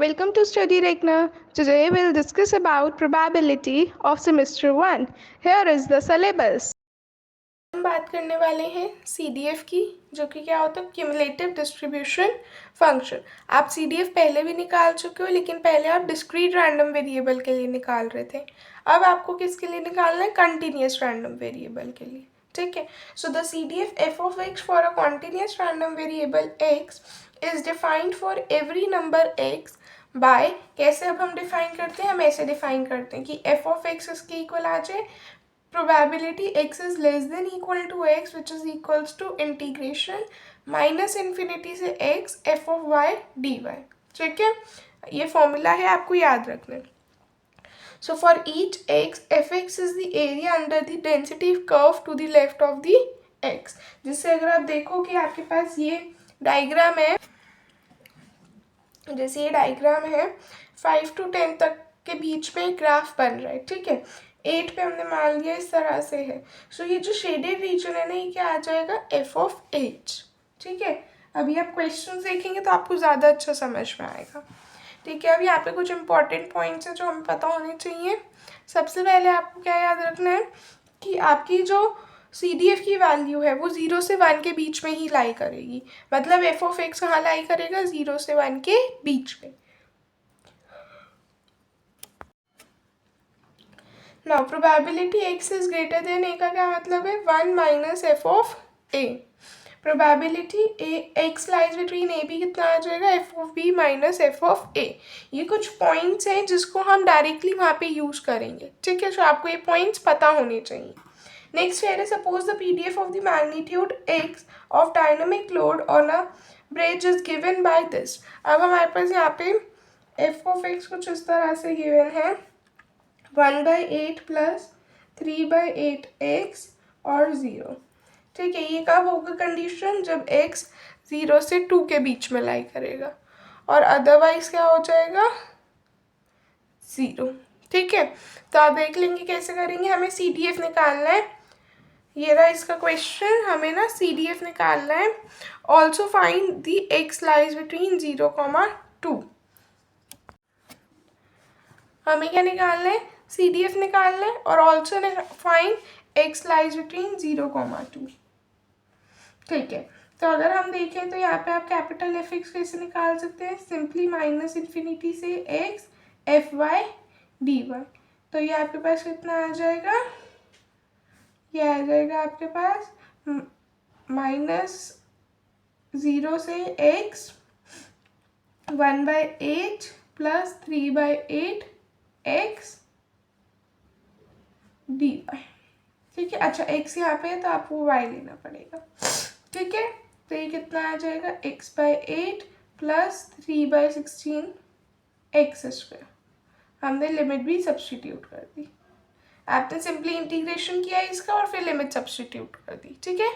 Welcome to Study Regna. Today we'll discuss about probability of semester 1. Here is the syllabus. हम बात करने वाले हैं CDF की, जो कि क्या होता है, क्यूमुलेटिव डिस्ट्रीब्यूशन फंक्शन। आप CDF पहले भी निकाल चुके हो, लेकिन पहले आप डिस्क्रीट रैंडम वेरिएबल के लिए निकाल रहे थे। अब आपको किसके लिए निकालना है? कंटिन्यूस रैंडम वेरिएबल के लिए। ठीक है, so the CDF f of x for a continuous random variable x is defined for every number x by, कैसे अब हम डिफाइन करते हैं? हम ऐसे डिफाइन करते हैं कि f of x इसके इक्वल आ जाए probability x is less than equal to x, which is equals to integration minus infinity से x f of y dy। ठीक है, ये फॉर्मूला है, आपको याद रखना है। So for each x, fx is the area under the density curve to the left of the x। जिससे अगर आप देखो कि आपके पास ये डायग्राम है, जैसे ये डायग्राम है 5 to 10 तक के बीच में ग्राफ बन रहा है। ठीक है, 8 पे हमने मान लिया इस तरह से है। सो ये जो शेडेड रीजन है ना, ये क्या आ जाएगा? f of h। ठीक है, अभी आप क्वेश्चन देखेंगे तो आपको ज़्यादा अच्छा समझ में आएगा। ठीक है, अब यहाँ पे कुछ इंपॉर्टेंट पॉइंट्स हैं जो हमें पता होने चाहिए। सबसे पहले आपको क्या याद रखना है कि आपकी जो CDF की वैल्यू है वो 0 से 1 के बीच में ही लाई करेगी। मतलब f of x कहाँ लाई करेगा? 0 से 1 के बीच में। Now probability x is greater than a का क्या मतलब है? 1 minus f of a। Probability x lies between a b कितना आ जाएगा? f of b minus f of a। ये कुछ पॉइंट्स हैं जिसको हम डायरेक्टली वहाँ पे यूज करेंगे। ठीक है, तो आपको ये पॉइंट्स पता होने चाहिए। Next here is suppose the PDF of the magnitude x of dynamic load on a bridge is given by this। अब हमारे पास यहाँ पे f of x कुछ इस तरह से given है 1/8 प्लस 3/8x और 0। ठीक है, ये कब होगा कंडीशन? जब x 0 से 2 के बीच में लाई करेगा, और अदरवाइज क्या हो जाएगा? 0। ठीक है, तो आप देख लेंगे कैसे करेंगे। हमें CDF निकालना है, ये रहा इसका क्वेश्चन। हमें ना CDF निकालना है। Also find the x lies between 0,2। हमें क्या निकालना है? CDF निकालना है, और also find x lies between 0,2। ठीक है, तो अगर हम देखें तो यहाँ पे आप कैपिटल f(x) कैसे निकाल सकते हैं? सिंपली माइनस इन्फिनिटी से x fy dy। तो ये आपके पास कितना आ जाएगा? ये आ जाएगा आपके पास माइनस 0 से x 1/8 प्लस 3/8 x dy। ठीक है, अच्छा x यहाँ पे है तो आपको y लेना पड़ेगा। ठीक है, तो ये कितना आ जाएगा? x/8 plus 3/16 x²। हमने लिमिट भी सब्स्टिट्यूट कर दी। आपने सिंपली इंटीग्रेशन किया इसका और फिर लिमिट सब्स्टिट्यूट कर दी। ठीक है,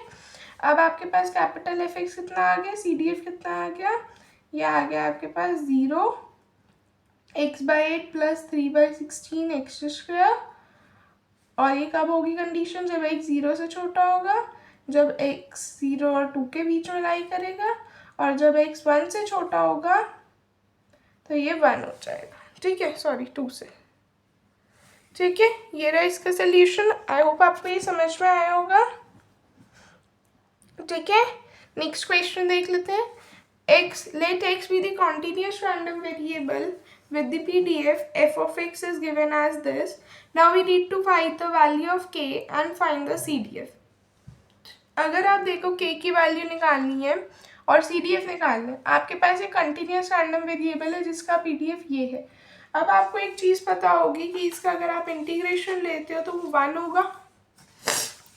अब आपके पास कैपिटल f(x) कितना आ गया? CDF कितना आ गया? ये आ गया आपके पास 0 x/8 प्लस 3/16 x²। और ये कब होगी कंडीशन? जब x 0 से छोटा होगा, जब x 0 और 2 के बीच में लाई करेगा, और जब x 1 से छोटा होगा तो ये 1 हो जाएगा। ठीक है, सॉरी 2 से। ठीक है, ये रहा इसका सोल्यूशन। आई होप आपको ये समझ में आया होगा। ठीक है, नेक्स्ट क्वेश्चन देख लेते हैं। let x be the continuous random variable with the PDF f of x is given as this। Now we need to find the value of k and find the CDF। अगर आप देखो k की value निकालनी है और CDF निकालना है, आपके पास एक कंटिन्यूस रैंडम वेरिएबल है जिसका PDF ये है। अब आपको एक चीज़ पता होगी कि इसका अगर आप इंटीग्रेशन लेते हो तो वो 1 होगा।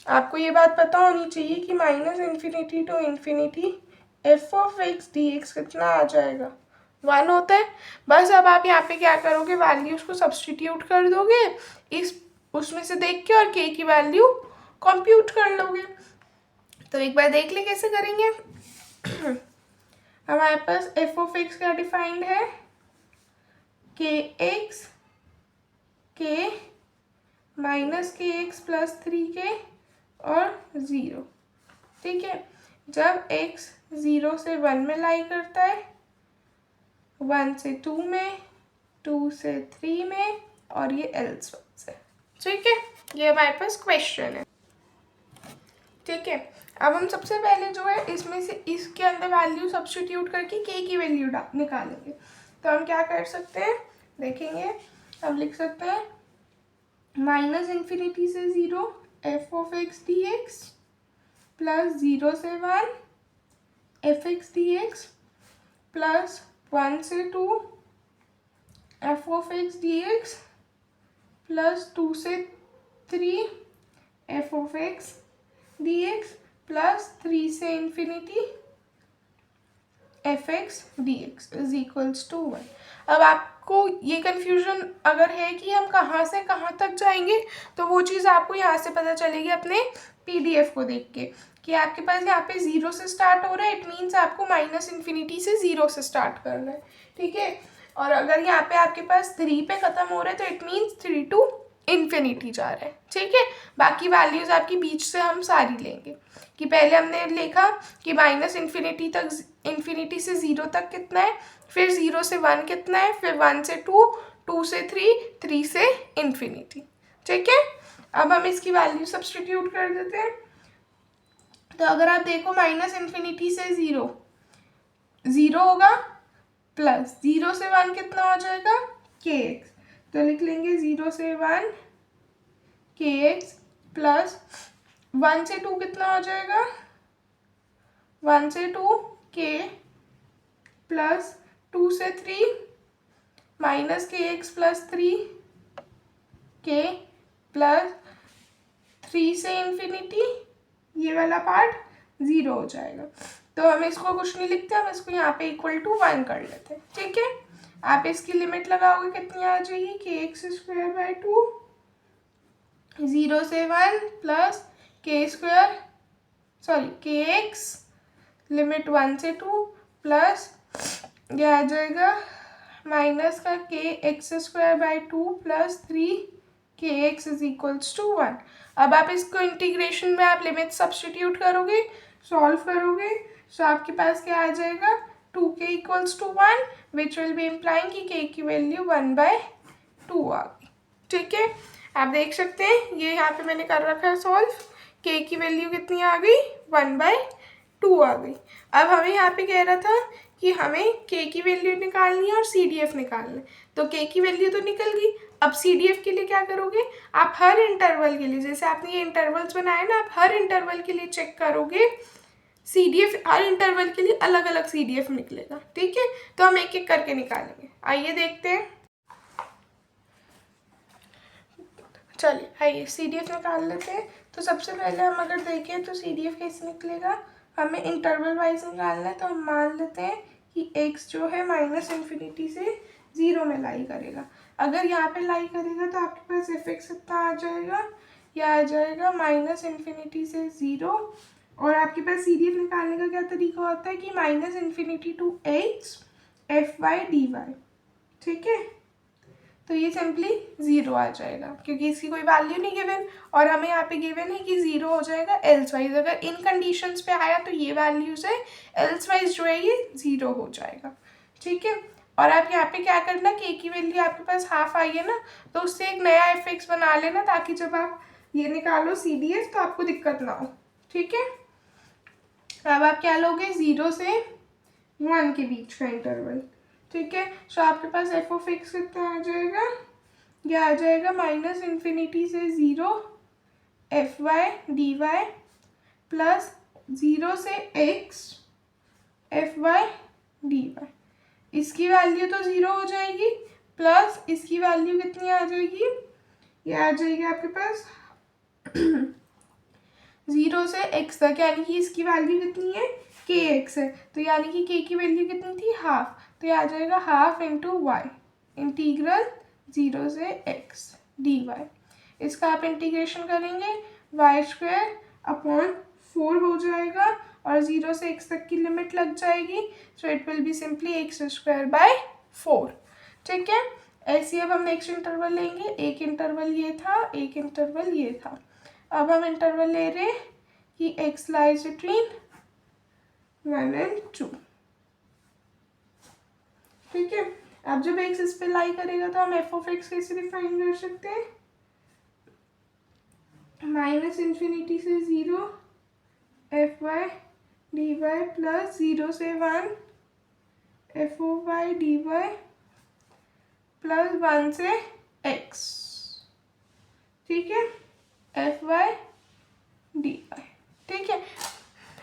आपको ये बात पता होनी चाहिए कि minus infinity to infinity f of x dx कितना आ जाएगा? 1 होता है। बस अब आप यहाँ पे क्या करोगे? वैल्यूज को सब्स्टिट्यूट कर दोगे इस उसमें से देख के, और k की वैल्यू कंप्यूट कर लोगे। तो एक बार देख ले कैसे करेंगे। हमारे पास f of x क्या डिफाइंड है? kx k minus kx plus 3k और 0। ठीक है, जब x 0 से 1 में लाई करता है 1 से 2 में, 2 से 3 में, और ये एल्स से। ठीक है, ये हमारे पास क्वेश्चन है। ठीक है, अब हम सबसे पहले जो है इसमें से इसके अंदर वैल्यू सब्स्टिट्यूट करके के की वैल्यू निकालेंगे। तो हम क्या कर सकते हैं देखेंगे, हम लिख सकते हैं माइनस इन्फिनिटी से 0 f of x d x plus 0 से 1 f x d x plus 1 से 2 f of x d x plus 2 से 3 f of x d x plus 3 से infinity f x d x is equals to 1। अब आपको ये confusion अगर है कि हम कहाँ से कहाँ तक जाएंगे, तो वो चीज़ आपको यहाँ से पता चलेगी अपने पीडीएफ को देख के, कि आपके पास यहाँ पे 0 से स्टार्ट हो रहा है, इट मीन्स आपको माइनस इन्फिनिटी से 0 से स्टार्ट करना है। ठीक है, और अगर यहाँ पे आपके पास 3 पे ख़त्म हो रहा है तो इट मीन्स 3 टू इन्फिनिटी जा रहा है। ठीक है, बाकी वैल्यूज़ आपकी बीच से हम सारी लेंगे, कि पहले हमने लिखा कि माइनस इन्फिनिटी तक, इन्फिनिटी से 0 तक कितना है, फिर 0 से 1 कितना है, फिर 1 से 2, 2 से 3, 3 से इन्फिनिटी। ठीक है, अब हम इसकी वैल्यू सब्स्टिट्यूट कर देते हैं। तो अगर आप देखो माइनस इन्फिनिटी से 0 0 होगा, प्लस 0 से 1 कितना हो जाएगा के एक्स, तो लिख लेंगे 0 से 1 के एक्स प्लस 1 से 2 कितना हो जाएगा, 1 से 2 के प्लस 2 से 3 माइनस के एक्स प्लस 3 के प्लस 3 से इन्फिनिटी, ये वाला पार्ट 0 हो जाएगा। तो हम इसको कुछ नहीं लिखते, हम इसको यहाँ पे इक्वल टू 1 कर लेते हैं। ठीक है, आप इसकी लिमिट लगाओगे कितनी आ जाएगी, के एक्स स्क्वायर बाई 2 0 से 1 प्लस के स्क्वायर, सॉरी के एक्स लिमिट 1 से 2 प्लस ये आ जाएगा माइनस का के एक्स स्क्वायर बाई 2 प्लस 3 के एक्स इज इक्वल्स टू 1। अब आप इसको इंटीग्रेशन में आप लिमिट सब्स्टिट्यूट करोगे, सॉल्व करोगे, तो आपके पास क्या आ जाएगा 2k equals to 1, which will be implying कि k की वैल्यू 1/2 आ गई। ठीक है, आप देख सकते हैं ये यहाँ पे मैंने कर रखा है सॉल्व, k की वैल्यू कितनी आ गई 1/2 आ गई। अब हमें यहाँ पे कह रहा था कि हमें k की वैल्यू निकालनी है और CDF निकालना है, तो k की वैल्यू तो निकल गई। अब CDF के लिए क्या करोगे, आप हर इंटरवल के लिए, जैसे आपने ये इंटरवल्स बनाए ना, आप हर इंटरवल के लिए चेक करोगे CDF, हर इंटरवल के लिए अलग अलग CDF निकलेगा। ठीक है, तो हम एक एक करके निकालेंगे। आइए देखते हैं, चलिए आइए CDF निकाल लेते हैं। तो सबसे पहले हम अगर देखें तो CDF कैसे निकलेगा, हमें इंटरवल वाइज निकालना है। तो हम मान लेते हैं कि x जो है माइनस इन्फिनिटी से 0 में लाई करेगा। अगर यहाँ पे लाई करेगा तो आपके पास fx कितना आ जाएगा, यह आ जाएगा माइनस इन्फिनिटी से 0, और आपके पास CDF निकालने का क्या तरीका होता है कि minus infinity to x f Y D Y. ठीक है, तो ये सिंपली 0 आ जाएगा क्योंकि इसकी कोई वैल्यू नहीं गिवन, और हमें यहाँ पे गिवन है कि 0 हो जाएगा एल्स वाइज। अगर इन कंडीशंस पे आया तो ये वैल्यूज है, एल्स वाइज जो है ये 0 हो जाएगा। ठीक है, और आप यहाँ पे क्या करना, k की वैल्यू आपके पास हाफ आई है ना, तो उससे एक नया fx बना लेना, ताकि जब आप ये निकालो CDF तो आपको दिक्कत ना हो। ठीक है, अब आप क्या लोगे 0 से 1 के बीच का इंटरवल। ठीक है, तो आपके पास एफ ऑफ एक्स कितना आ जाएगा, यह आ जाएगा माइनस इन्फिनिटी से 0 f Y D y plus 0 से x f Y D y. इसकी वैल्यू तो 0 हो जाएगी, प्लस इसकी वैल्यू कितनी आ जाएगी, यह आ जाएगी आपके पास 0 से x तक, यानी कि इसकी वैल्यू कितनी है kx है, तो यानी कि k की वैल्यू कितनी थी हाफ, तो ये आ जाएगा हाफ इंटू वाई इंटीग्रल 0 से x डी वाई। इसका आप इंटीग्रेशन करेंगे वाई स्क्वायर अपॉन 4 हो जाएगा, और 0 से x तक की लिमिट लग जाएगी, so it will be simply x square by 4। ठीक है, ऐसे अब हम नेक्स्ट इंटरवल लेंगे, एक इंटरवल ये था, एक इंटरवल ये था। अब हम इंटरवल ले रहे हैं कि x लाइज बिटवीन 1 and 2। ठीक है, अब जब x इस पे लाई करेगा तो हम एफ ऑफ एक्स कैसे डिफाइन कर सकते हैं, माइनस इन्फिनिटी से 0 f Y D y plus 0 से 1 f of y D y plus 1 से x, ठीक है, एफ वाई डी वाई। ठीक है,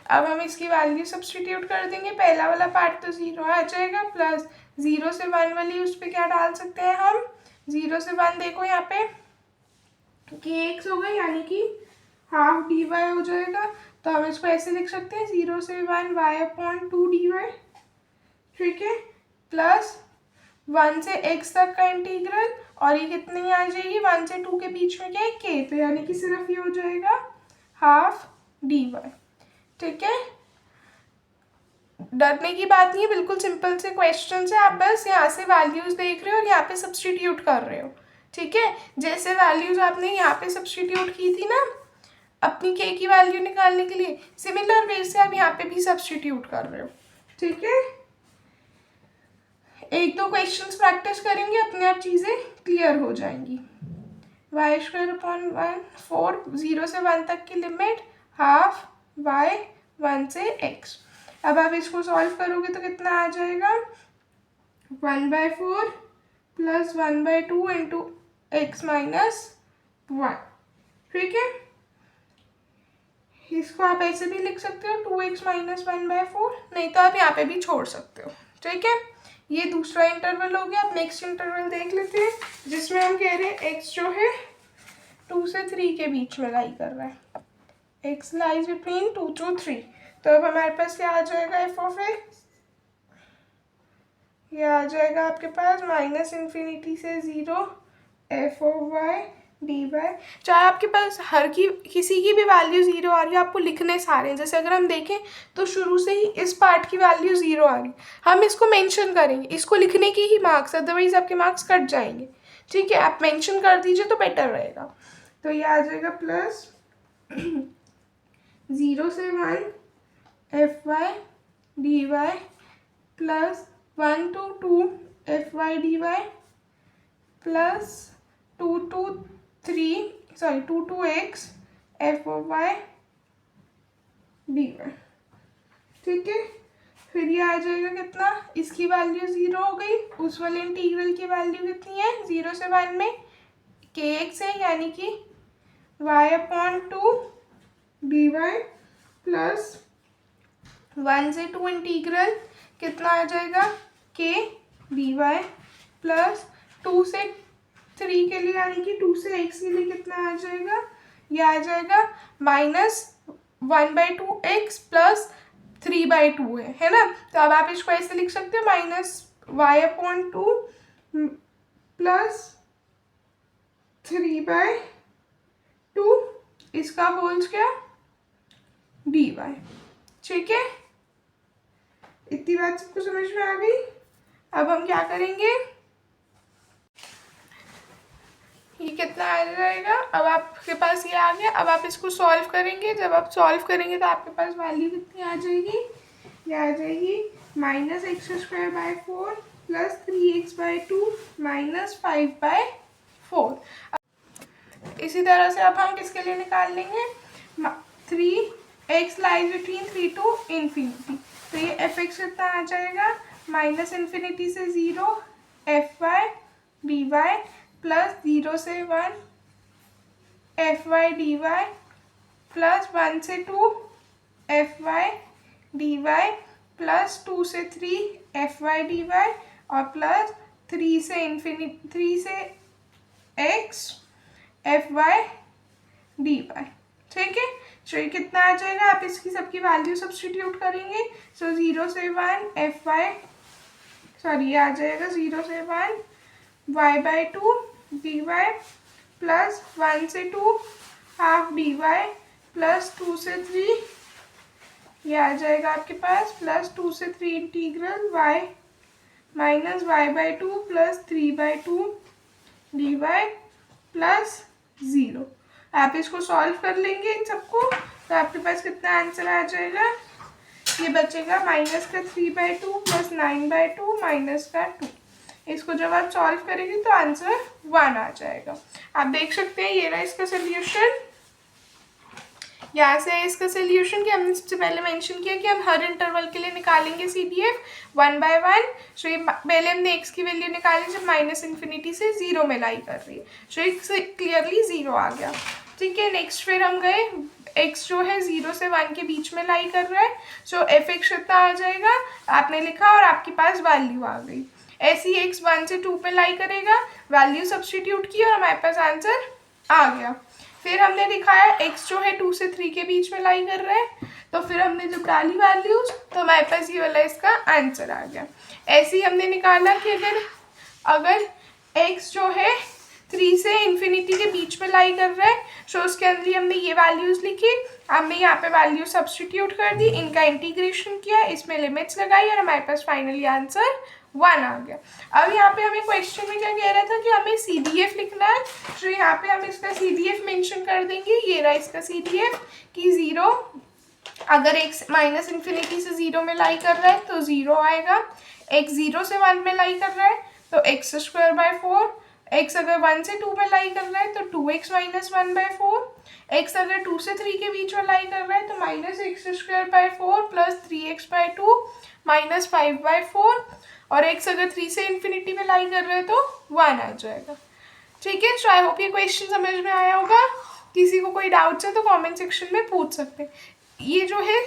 अब हम इसकी वैल्यू सब्सटीट्यूट कर देंगे, पहला वाला पार्ट तो 0 आ जाएगा, प्लस 0 से 1 वाली उस पर क्या डाल सकते हैं हम, 0 से 1 देखो यहाँ पे के एक्स होगा यानी कि हाफ डी वाई हो जाएगा, तो हम इसको ऐसे लिख सकते हैं 0 से 1 वाई अपॉन 2 डी वाई, ठीक है, प्लस 1 से x तक का इंटीग्रल, और ये कितनी आ जाएगी 1 से 2 के बीच में क्या है k, तो यानी कि सिर्फ ये हो जाएगा हाफ डी वाई। ठीक है, डरने की बात नहीं है, बिल्कुल सिंपल से क्वेश्चन है, आप बस यहाँ से वैल्यूज देख रहे हो और यहाँ पे सब्सटीट्यूट कर रहे हो। ठीक है, जैसे वैल्यूज आपने यहाँ पे सब्सटीट्यूट की थी ना अपनी k की वैल्यू निकालने के लिए, सिमिलर वे से आप यहाँ पे भी सब्सटीट्यूट कर रहे हो। ठीक है, एक दो क्वेश्चंस प्रैक्टिस करेंगे, अपने आप चीज़ें क्लियर हो जाएंगी। वाई स्क्वायर अपॉन 1 4, 0 से 1 तक की लिमिट हाफ वाई 1 से x। अब आप इसको सॉल्व करोगे तो कितना आ जाएगा 1/4 प्लस 1/2 इंटू एक्स माइनस 1। ठीक है, इसको आप ऐसे भी लिख सकते हो 2x माइनस 1/4, नहीं तो आप यहाँ पे भी छोड़ सकते हो। ठीक है, ये दूसरा इंटरवल हो गया। अब नेक्स्ट इंटरवल देख लेते हैं जिसमें हम कह रहे हैं x जो है 2 से 3 के बीच में लाई कर रहा है, x लाइज बिटवीन 2 to 3। तो अब हमारे पास क्या आ जाएगा एफ ऑफ एक्स, ये आ जाएगा आपके पास माइनस इन्फिनिटी से 0 f of y D y. चाहे आपके पास हर की किसी की भी वैल्यू 0 आ रही है, आपको लिखने सारे हैं। जैसे अगर हम देखें तो शुरू से ही इस पार्ट की वैल्यू 0 आ रही, हम इसको मेंशन करेंगे, इसको लिखने की ही मार्क्स, अदरवाइज आपके मार्क्स कट जाएंगे। ठीक है, आप मेंशन कर दीजिए तो बेटर रहेगा। तो ये आ जाएगा प्लस 0 से 1 f Y D y plus 1 to 2 f Y D y plus 2 to 2x f of y D Y. ठीक है, फिर ये आ जाएगा कितना, इसकी वैल्यू 0 हो गई, उस वाले इंटीग्रल की वैल्यू कितनी है 0 से 1 में के एक्स है, यानी कि y upon 2 d y plus 1 से 2 इंटीग्रल कितना आ जाएगा k डी वाई प्लस 2 से 3 के लिए यानी कि 2 से x के लिए कितना आ जाएगा, ये आ जाएगा माइनस 1/2 x प्लस 3/2 है ना। तो अब आप इसको ऐसे लिख सकते हो माइनस y अपॉन 2 प्लस 3/2 इसका होल स्क्वायर डी वाई। ठीक है, इतनी बात सबको समझ में आ गई। अब हम क्या करेंगे, ये कितना आ जाएगा, अब आपके पास ये आ गया, अब आप इसको सॉल्व करेंगे। जब आप सॉल्व करेंगे तो आपके पास वैल्यू कितनी आ जाएगी, ये आ जाएगी minus x²/4 plus 3x/2 minus 5/4। इसी तरह से अब हम किसके लिए निकाल लेंगे, 3x lies between 3 to infinity, तो ये एफ एक्स कितना आ जाएगा माइनस इन्फिनिटी से 0 f Y D y plus 0 से 1 f Y D y plus 1 से 2 f Y D y plus 2 से 3 एफ वाई डी वाई और प्लस 3 से x f Y D Y. ठीक है, तो ये कितना आ जाएगा, आप इसकी सबकी वैल्यू सब्सटीट्यूट करेंगे। सो 0 से 1 एफ वाई ये आ जाएगा 0 से 1 y/2 डी वाई प्लस 1 से 2 हाफ डी वाई प्लस 2 से 3, ये आ जाएगा आपके पास प्लस 2 से 3 integral y minus y/2 plus 3/2 d y plus 0। आप इसको सॉल्व कर लेंगे इन सबको, तो आपके पास कितना आंसर आ जाएगा, ये बचेगा माइनस का 3/2 प्लस 9/2 माइनस का 2। इसको जब आप सॉल्व करेंगे तो आंसर 1 आ जाएगा। आप देख सकते हैं ये रहा इसका सोल्यूशन। यहाँ से है इसका सोल्यूशन कि हमने सबसे पहले मेंशन किया कि हम हर इंटरवल के लिए निकालेंगे CDF 1 by 1। सो ये पहले हमने x की वैल्यू निकाली जब माइनस इन्फिनिटी से 0 में लाई कर रही है। सो एक क्लियरली 0 आ गया। ठीक है, नेक्स्ट फिर हम गए x जो है 0 से 1 के बीच में लाई कर रहा है। सो fx कितना आ जाएगा, आपने लिखा और आपके पास वैल्यू आ गई। ऐसे ही x 1 से 2 पे लाई करेगा, वैल्यू सब्सटीट्यूट की और हमारे पास आंसर आ गया। फिर हमने दिखाया x जो है 2 से 3 के बीच में लाई कर रहा है, तो फिर हमने जब डाली वैल्यूज तो हमारे पास ये वाला इसका आंसर आ गया। ऐसे ही हमने निकाला कि अगर x जो है 3 से इन्फिनिटी के बीच में लाई कर रहा है, तो उसके अंदर ही हमने ये वैल्यूज लिखी, हमने यहाँ पे वैल्यू सब्सटीट्यूट कर दी, इनका इंटीग्रेशन किया, इसमें लिमिट्स लगाई और हमारे पास फाइनली आंसर 1 आ गया। अब यहाँ पे हमें क्वेश्चन में क्या कह रहा था कि हमें CDF लिखना है, तो यहाँ पे हम इसका CDF मेंशन कर देंगे। ये रहा इसका CDF कि 0, अगर x माइनस इन्फिनिटी से 0 में लाई कर रहा है तो 0 आएगा। x 0 से 1 में लाई कर रहा है तो x²/4। x अगर 1 से 2 में लाई कर रहा है तो 2x माइनस 1/4। x अगर 2 से 3 के बीच में लाई कर रहा है तो minus x²/4 plus 3x/2 minus 5/4। और x अगर 3 से इन्फिनिटी में लाई कर रहे हैं तो 1 आ जाएगा। ठीक है, सो आई होप ये क्वेश्चन समझ में आया होगा। किसी को कोई डाउट्स है तो कमेंट सेक्शन में पूछ सकते हैं। ये जो है,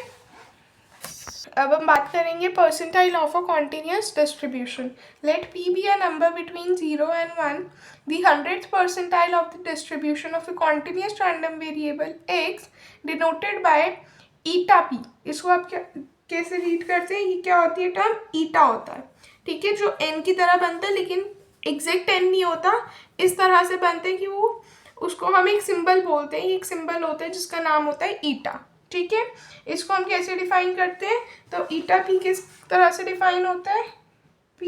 अब हम बात करेंगे percentile of a continuous distribution. Let p be a number between 0 and 1, the 100th percentile of the distribution of a continuous random variable x denoted by eta p। इसको आप कैसे रीड करते हैं, ये क्या होती है टर्म, ईटा होता है। ठीक है, जो n की तरह बनता है लेकिन एग्जैक्ट n नहीं होता, इस तरह से बनते हैं कि वो उसको हम एक सिंबल बोलते हैं। एक सिंबल होता है जिसका नाम होता है ईटा। ठीक है, इसको हम कैसे डिफाइन करते हैं, तो ईटा p किस तरह से डिफाइन होता है, p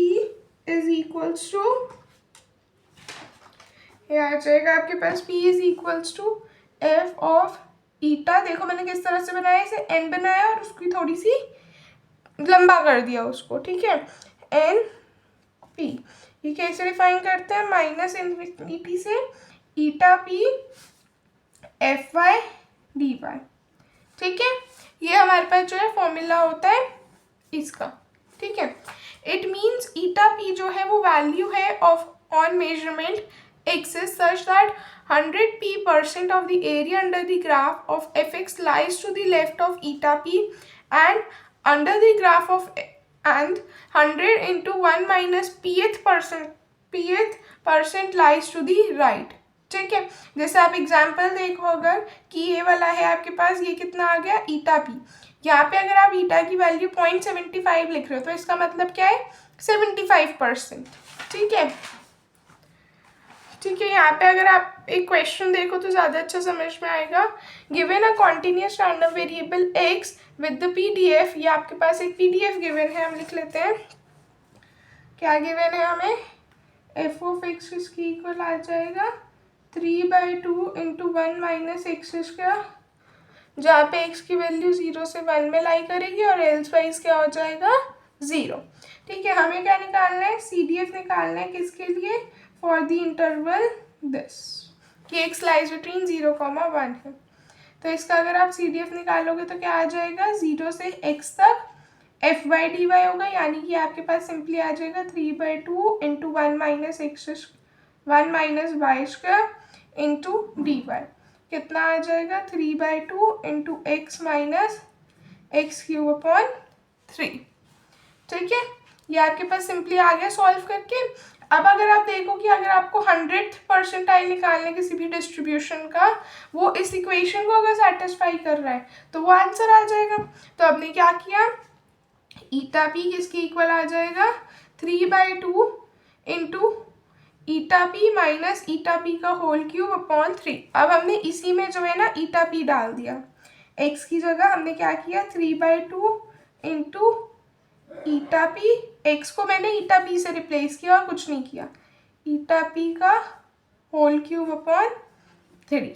इज इक्वल्स टू, ये आ जाएगा आपके पास p is equals to f of eta. देखो मैंने किस तरह से बनाया, इसे n बनाया और उसकी थोड़ी सी लंबा कर दिया उसको। ठीक है, एन पी, ये कैसे डिफाइन करते हैं, माइनस इन्फिनिटी से eta P F Y D Y. ठीक है, ये हमारे पास जो है फॉर्मूला होता है इसका। ठीक है, इट मीन्स ईटा पी जो है वो वैल्यू है of on measurement axis such that 100p% of the area under the graph of fx lies to the left of eta p and under the graph of and 100 into 1 minus pth percent lies to the right। ठीक है, जैसे आप example देखो अगर कि ये वाला है आपके पास, ये कितना आ गया ईटा पी, यहाँ पे अगर आप ईटा की वैल्यू 0.75 लिख रहे हो तो इसका मतलब क्या है 75%। ठीक है, ठीक है, यहाँ पे अगर आप एक क्वेश्चन देखो तो ज़्यादा अच्छा समझ में आएगा। Given a continuous random variable x with the PDF, ये आपके पास एक PDF गिवन है, हम लिख लेते हैं क्या गिवन है हमें, f ऑफ x इसकी इक्वल आ जाएगा 3/2 इंटू 1 माइनस x², जहाँ पे x की वैल्यू 0 से 1 में लाई करेगी और एल्स वाइज क्या हो जाएगा 0। ठीक है, हमें क्या निकालना है, CDF निकालना है किसके लिए, फॉर द इंटरवल दिस कि x लाइज बिटवीन 0,1 है। तो इसका अगर आप CDF निकालोगे तो क्या आ जाएगा, 0 से x तक f/dy होगा, यानी कि आपके पास सिंपली आ जाएगा 3/2 into 1 minus y² into dy। कितना आ जाएगा 3/2 इंटू x माइनस x³/3। ठीक है, ये आपके पास सिंपली आ गया सॉल्व करके। अब अगर आप देखो कि अगर आपको 100th परसेंटाइल निकालने किसी भी डिस्ट्रीब्यूशन का, वो इस इक्वेशन को अगर सेटिस्फाई कर रहा है तो वो आंसर आ जाएगा। तो आपने क्या किया, ईटा पी किसकी इक्वल आ जाएगा 3/2 into eta P minus eta P का होल³ 3। अब हमने इसी में जो है ना ईटा पी डाल दिया, x की जगह हमने क्या किया 3/2 इंटू ईटा पी, एक्स को मैंने ईटा पी से रिप्लेस किया और कुछ नहीं किया, ईटा पी का होल³/3।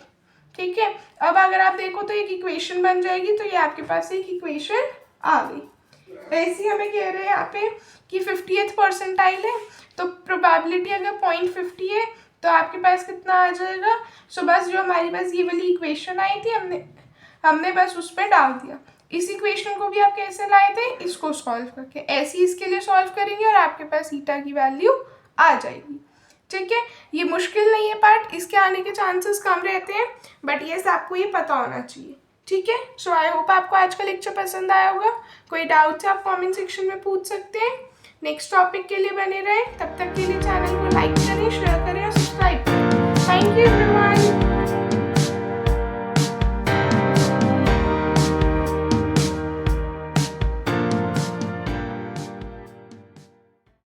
ठीक है, अब अगर आप देखो तो एक इक्वेशन बन जाएगी, तो ये आपके पास एक इक्वेशन आ गई। ऐसे ही हमें कह रहे हैं यहाँ पे कि 50th परसेंटाइल है, तो प्रोबेबिलिटी अगर 0.50 है तो आपके पास कितना आ जाएगा। सो बस जो हमारे पास ये वाली इक्वेशन आई थी हमने बस उस पर डाल दिया। इस इक्वेशन को भी आप कैसे लाए थे, इसको सॉल्व करके, ऐसे ही इसके लिए सॉल्व करेंगे और आपके पास ईटा की वैल्यू आ जाएगी। ठीक है, ये मुश्किल नहीं है पार्ट, इसके आने के चांसेस कम रहते हैं, बट ये आपको ये पता होना चाहिए। ठीक है, सो आई होप आपको आज का लेक्चर पसंद आया होगा। कोई डाउट है आप कमेंट सेक्शन में पूछ सकते हैं। नेक्स्ट टॉपिक के लिए बने रहें, तब तक के लिए